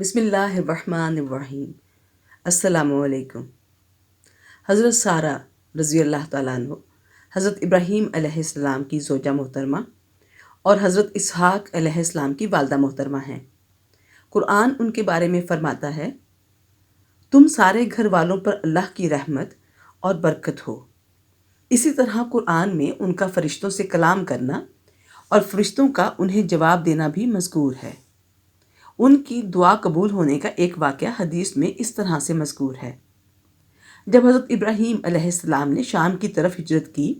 بسم اللہ الرحمن الرحیم۔ السلام علیکم۔ حضرت سارہ رضی اللہ تعالیٰ عنہ حضرت ابراہیم علیہ السلام کی زوجہ محترمہ اور حضرت اسحاق علیہ السلام کی والدہ محترمہ ہیں۔ قرآن ان کے بارے میں فرماتا ہے، تم سارے گھر والوں پر اللہ کی رحمت اور برکت ہو۔ اسی طرح قرآن میں ان کا فرشتوں سے کلام کرنا اور فرشتوں کا انہیں جواب دینا بھی مذکور ہے۔ ان کی دعا قبول ہونے کا ایک واقعہ حدیث میں اس طرح سے مذکور ہے۔ جب حضرت ابراہیم علیہ السلام نے شام کی طرف ہجرت کی،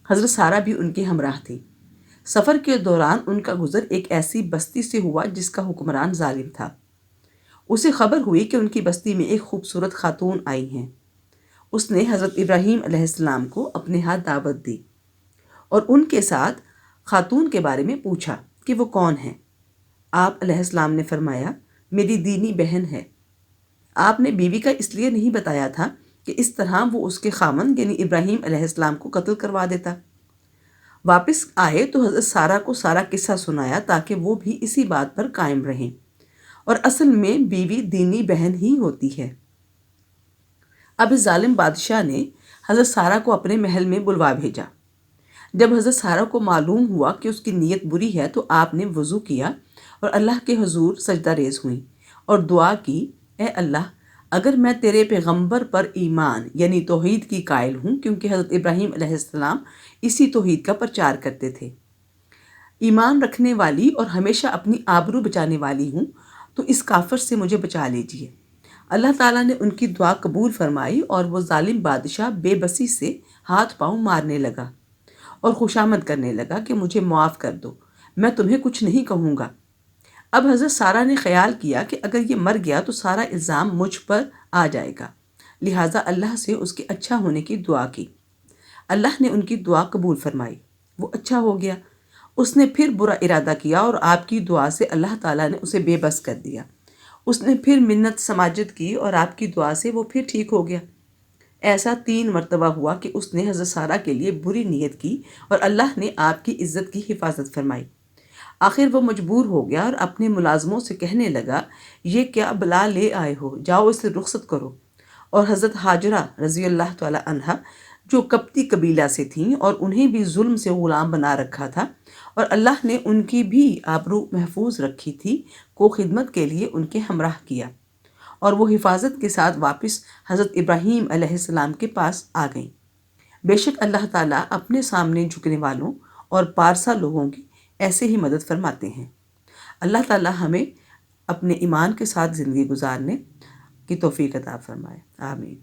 حضرت سارہ بھی ان کے ہمراہ تھی۔ سفر کے دوران ان کا گزر ایک ایسی بستی سے ہوا جس کا حکمران ظالم تھا۔ اسے خبر ہوئی کہ ان کی بستی میں ایک خوبصورت خاتون آئی ہیں۔ اس نے حضرت ابراہیم علیہ السلام کو اپنے ہاتھ دعوت دی اور ان کے ساتھ خاتون کے بارے میں پوچھا کہ وہ کون ہے۔ آپ علیہ السلام نے فرمایا، میری دینی بہن ہے۔ آپ نے بیوی کا اس لیے نہیں بتایا تھا کہ اس طرح وہ اس کے خاوند یعنی ابراہیم علیہ السلام کو قتل کروا دیتا۔ واپس آئے تو حضرت سارہ کو سارا قصہ سنایا تاکہ وہ بھی اسی بات پر قائم رہیں، اور اصل میں بیوی دینی بہن ہی ہوتی ہے۔ اب اس ظالم بادشاہ نے حضرت سارہ کو اپنے محل میں بلوا بھیجا۔ جب حضرت سارہ کو معلوم ہوا کہ اس کی نیت بری ہے تو آپ نے وضو کیا اور اللہ کے حضور سجدہ ریز ہوئیں اور دعا کی، اے اللہ، اگر میں تیرے پیغمبر پر ایمان یعنی توحید کی قائل ہوں، کیونکہ حضرت ابراہیم علیہ السلام اسی توحید کا پرچار کرتے تھے، ایمان رکھنے والی اور ہمیشہ اپنی آبرو بچانے والی ہوں، تو اس کافر سے مجھے بچا لیجیے۔ اللہ تعالیٰ نے ان کی دعا قبول فرمائی اور وہ ظالم بادشاہ بے بسی سے ہاتھ پاؤں مارنے لگا اور خوشامد کرنے لگا کہ مجھے معاف کر دو، میں تمہیں کچھ نہیں کہوں گا۔ اب حضرت سارہ نے خیال کیا کہ اگر یہ مر گیا تو سارا الزام مجھ پر آ جائے گا، لہٰذا اللہ سے اس کے اچھا ہونے کی دعا کی۔ اللہ نے ان کی دعا قبول فرمائی، وہ اچھا ہو گیا۔ اس نے پھر برا ارادہ کیا اور آپ کی دعا سے اللہ تعالیٰ نے اسے بے بس کر دیا۔ اس نے پھر منت سماجت کی اور آپ کی دعا سے وہ پھر ٹھیک ہو گیا۔ ایسا 3 مرتبہ ہوا کہ اس نے حضرت سارہ کے لیے بری نیت کی اور اللہ نے آپ کی عزت کی حفاظت فرمائی۔ آخر وہ مجبور ہو گیا اور اپنے ملازموں سے کہنے لگا، یہ کیا بلا لے آئے ہو، جاؤ اسے رخصت کرو۔ اور حضرت ہاجرہ رضی اللہ تعالی عنہا جو قبطی قبیلہ سے تھیں اور انہیں بھی ظلم سے غلام بنا رکھا تھا اور اللہ نے ان کی بھی آبرو محفوظ رکھی تھی، کو خدمت کے لیے ان کے ہمراہ کیا اور وہ حفاظت کے ساتھ واپس حضرت ابراہیم علیہ السلام کے پاس آ گئیں۔ بے شک اللہ تعالیٰ اپنے سامنے جھکنے والوں اور پارسا لوگوں کی ایسے ہی مدد فرماتے ہیں۔ اللہ تعالیٰ ہمیں اپنے ایمان کے ساتھ زندگی گزارنے کی توفیق عطا فرمائے، آمین۔